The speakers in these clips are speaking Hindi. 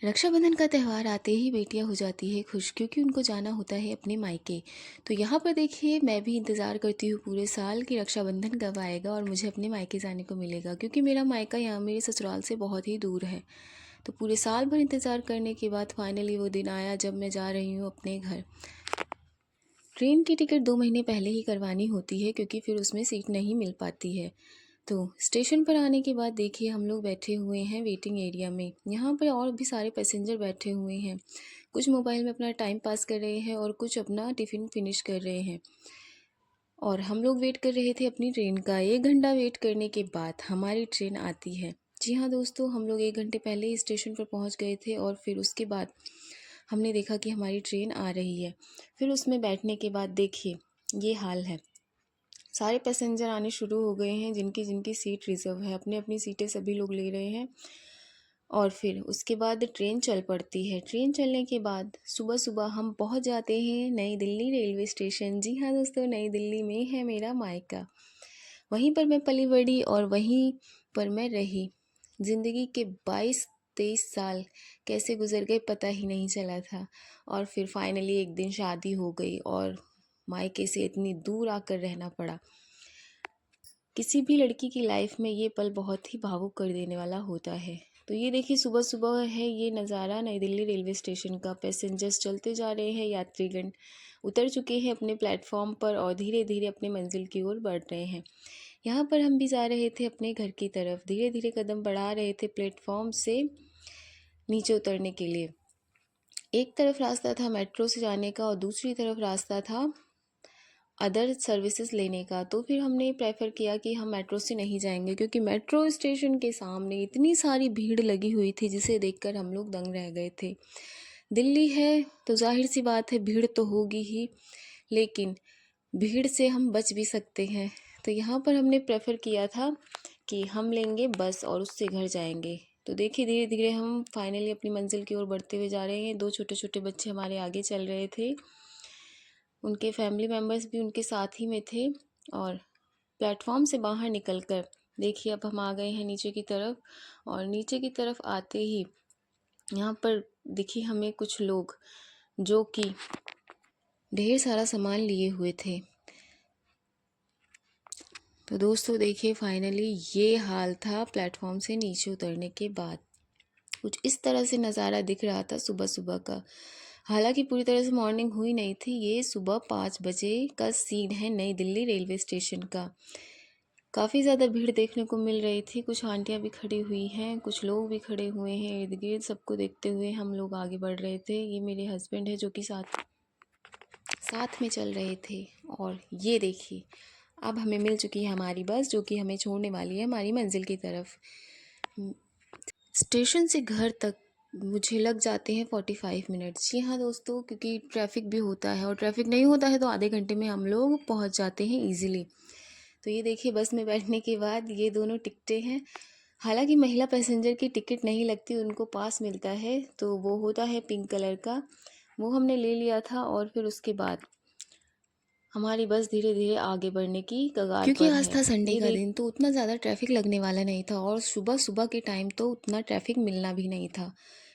रक्षाबंधन का त्यौहार आते ही बेटियां हो जाती है खुश क्योंकि उनको जाना होता है अपने मायके। तो यहाँ पर देखिए मैं भी इंतज़ार करती हूँ पूरे साल कि रक्षाबंधन कब आएगा और मुझे अपने मायके जाने को मिलेगा, क्योंकि मेरा मायका यहाँ मेरे ससुराल से बहुत ही दूर है। तो पूरे साल भर इंतज़ार करने के बाद फाइनली वो दिन आया जब मैं जा रही हूँ अपने घर। ट्रेन की टिकट 2 महीने पहले ही करवानी होती है क्योंकि फिर उसमें सीट नहीं मिल पाती है। तो स्टेशन पर आने के बाद देखिए हम लोग बैठे हुए हैं वेटिंग एरिया में। यहाँ पर और भी सारे पैसेंजर बैठे हुए हैं। कुछ मोबाइल में अपना टाइम पास कर रहे हैं और कुछ अपना टिफ़िन फिनिश कर रहे हैं। और हम लोग वेट कर रहे थे अपनी ट्रेन का। 1 घंटा वेट करने के बाद हमारी ट्रेन आती है। जी हाँ दोस्तों, हम लोग 1 घंटे पहले ही स्टेशन पर पहुँच गए थे और फिर उसके बाद हमने देखा कि हमारी ट्रेन आ रही है। फिर उसमें बैठने के बाद देखिए ये हाल है। सारे पैसेंजर आने शुरू हो गए हैं, जिनकी जिनकी सीट रिज़र्व है अपनी अपनी सीटें सभी लोग ले रहे हैं। और फिर उसके बाद ट्रेन चल पड़ती है। ट्रेन चलने के बाद सुबह सुबह हम पहुंच जाते हैं नई दिल्ली रेलवे स्टेशन। जी हाँ दोस्तों, नई दिल्ली में है मेरा मायका। वहीं पर मैं पली बड़ी और वहीं पर मैं रही। ज़िंदगी के 22-23 साल कैसे गुजर गए पता ही नहीं चला था। और फिर फाइनली एक दिन शादी हो गई और मायके से इतनी दूर आकर रहना पड़ा। किसी भी लड़की की लाइफ में ये पल बहुत ही भावुक कर देने वाला होता है। तो ये देखिए सुबह सुबह है ये नज़ारा नई दिल्ली रेलवे स्टेशन का। पैसेंजर्स चलते जा रहे हैं, यात्रीगण उतर चुके हैं अपने प्लेटफॉर्म पर और धीरे धीरे अपने मंजिल की ओर बढ़ रहे हैं। यहाँ पर हम भी जा रहे थे अपने घर की तरफ। धीरे धीरे कदम बढ़ा रहे थे प्लेटफॉर्म से नीचे उतरने के लिए। एक तरफ रास्ता था मेट्रो से जाने का और दूसरी तरफ रास्ता था अदर सर्विसेज लेने का। तो फिर हमने प्रेफर किया कि हम मेट्रो से नहीं जाएंगे, क्योंकि मेट्रो स्टेशन के सामने इतनी सारी भीड़ लगी हुई थी जिसे देखकर हम लोग दंग रह गए थे। दिल्ली है तो जाहिर सी बात है भीड़ तो होगी ही, लेकिन भीड़ से हम बच भी सकते हैं। तो यहाँ पर हमने प्रेफर किया था कि हम लेंगे बस और उससे घर जाएंगे। तो देखिए धीरे धीरे हम फाइनली अपनी मंजिल की ओर बढ़ते हुए जा रहे हैं। 2 छोटे छोटे बच्चे हमारे आगे चल रहे थे, उनके फैमिली मेम्बर्स भी उनके साथ ही में थे। और प्लेटफॉर्म से बाहर निकलकर देखिए अब हम आ गए हैं नीचे की तरफ। और नीचे की तरफ आते ही यहाँ पर दिखी हमें कुछ लोग जो कि ढेर सारा सामान लिए हुए थे। तो दोस्तों देखिए फाइनली ये हाल था प्लेटफॉर्म से नीचे उतरने के बाद। कुछ इस तरह से नज़ारा दिख रहा था सुबह सुबह का। हालांकि पूरी तरह से मॉर्निंग हुई नहीं थी, ये सुबह 5 बजे का सीन है नई दिल्ली रेलवे स्टेशन का। काफ़ी ज़्यादा भीड़ देखने को मिल रही थी। कुछ आंटियां भी खड़ी हुई हैं, कुछ लोग भी खड़े हुए हैं इर्द गिर्द। सबको देखते हुए हम लोग आगे बढ़ रहे थे। ये मेरे हस्बैंड है जो कि साथ में चल रहे थे। और ये देखिए अब हमें मिल चुकी है हमारी बस, जो कि हमें छोड़ने वाली है हमारी मंजिल की तरफ। स्टेशन से घर तक मुझे लग जाते हैं 45 मिनट्स। जी हाँ दोस्तों, क्योंकि ट्रैफिक भी होता है और ट्रैफिक नहीं होता है तो आधे घंटे में हम लोग पहुंच जाते हैं इजीली। तो ये देखिए बस में बैठने के बाद ये दोनों टिकटें हैं। हालांकि महिला पैसेंजर की टिकट नहीं लगती, उनको पास मिलता है, तो वो होता है पिंक कलर का। वो हमने ले लिया था और फिर उसके बाद हमारी बस धीरे धीरे आगे बढ़ने की कगार क्योंकि पर आज है। था संडे ये का देख दिन, तो उतना ज़्यादा ट्रैफिक लगने वाला नहीं था और सुबह सुबह के टाइम तो उतना ट्रैफिक मिलना भी नहीं था।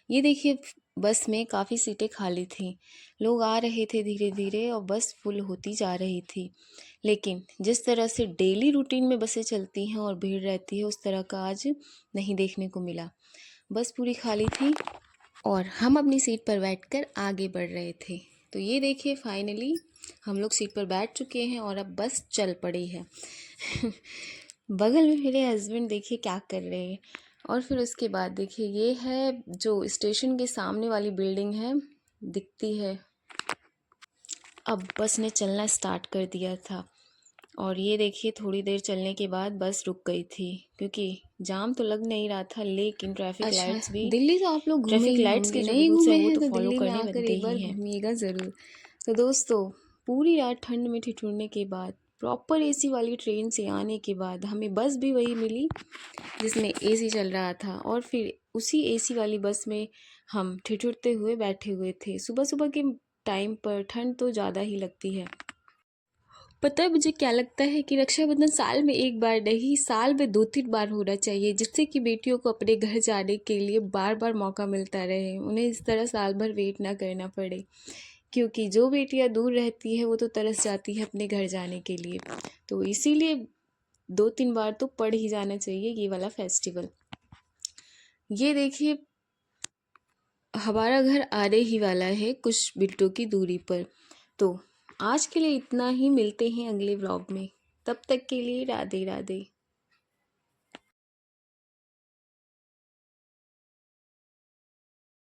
ये देखिए बस में काफ़ी सीटें खाली थीं। लोग आ रहे थे धीरे धीरे और बस फुल होती जा रही थी। लेकिन जिस तरह से डेली रूटीन में बसें चलती हैं और भीड़ रहती है उस तरह का आज नहीं देखने को मिला। बस पूरी खाली थी और हम अपनी सीट पर बैठकर आगे बढ़ रहे थे। तो ये देखिए फाइनली हम लोग सीट पर बैठ चुके हैं और अब बस चल पड़ी है। बगल में मेरे हस्बैंड देखिए क्या कर रहे हैं। और फिर उसके बाद देखिए ये है जो स्टेशन के सामने वाली बिल्डिंग है, दिखती है। अब बस ने चलना स्टार्ट कर दिया था और ये देखिए थोड़ी देर चलने के बाद बस रुक गई थी, क्योंकि जाम तो लग नहीं रहा था लेकिन अच्छा, दिल्ली तो आप लोग घूमे ट्रैफिक ही लाइट्स के होंगे, जो नहीं रूल्स हैं घूमे वो हैं तो तो फॉलो दिल्ली में करने आकर बनते एक बार ही हैं। घूमिएगा ज़रूर। तो दोस्तों पूरी रात ठंड में ठिठुरने के बाद प्रॉपर एसी वाली ट्रेन से आने के बाद हमें बस भी वही मिली जिसमें एसी चल रहा था। और फिर उसी एसी वाली बस में हम ठिठुरते हुए बैठे हुए थे। सुबह सुबह के टाइम पर ठंड तो ज़्यादा ही लगती है। पता है मुझे क्या लगता है कि रक्षाबंधन साल में एक बार नहीं, साल में 2-3 बार होना चाहिए, जिससे कि बेटियों को अपने घर जाने के लिए बार बार मौका मिलता रहे, उन्हें इस तरह साल भर वेट ना करना पड़े। क्योंकि जो बेटियां दूर रहती है वो तो तरस जाती है अपने घर जाने के लिए। तो इसीलिए 2-3 बार तो पड़ ही जाना चाहिए ये वाला फेस्टिवल। ये देखिए, हमारा घर आने ही वाला है कुछ मिनटों की दूरी पर। तो आज के लिए इतना ही, मिलते हैं अगले व्लॉग में। तब तक के लिए राधे राधे।